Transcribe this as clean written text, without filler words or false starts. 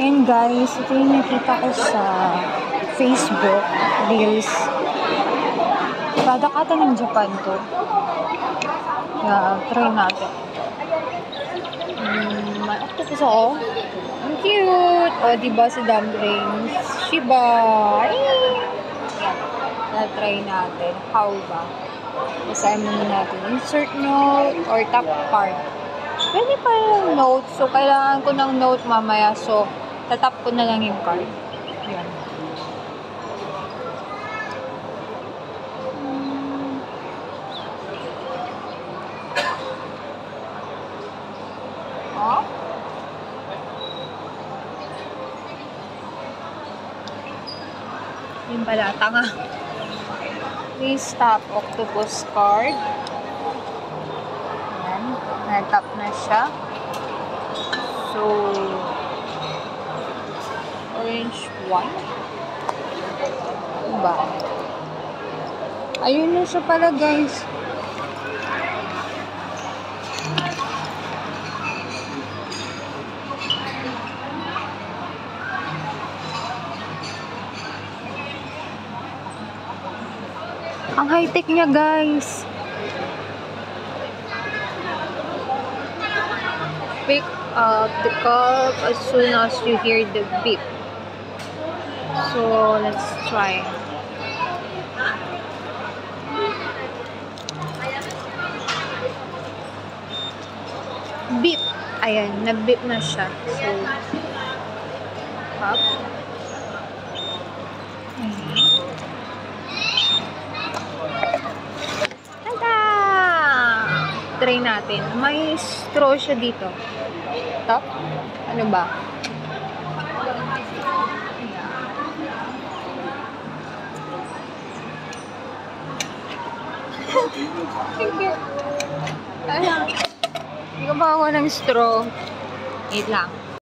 Ayun guys, ito yung nakita ko sa Facebook Reels. Product ata ng Japan to. Yeah, try natin. May octopus ako. Ang cute! O, diba si dumplings? Shiba! Ay! Yan. Try natin. How ba? Basahin muna natin. Insert note or top card. Pwede pa yung note. So, kailangan ko ng note mamaya. So, tatap ko na lang yung card. Yan. Oh? Yun pala. Tanga. Please tap octopus card. Yan. Na-tap na siya. So, orange 1. Diba? Ayun na siya pala, guys. Ang high-tech niya, guys. Pick up the cup as soon as you hear the beep. So, let's try. Beep. Ayan, nag-beep na siya. So, up. Tada! Try natin. May straw siya dito. Top? Ano ba? Thank you. Hindi ko pa ako ng straw. Wait lang.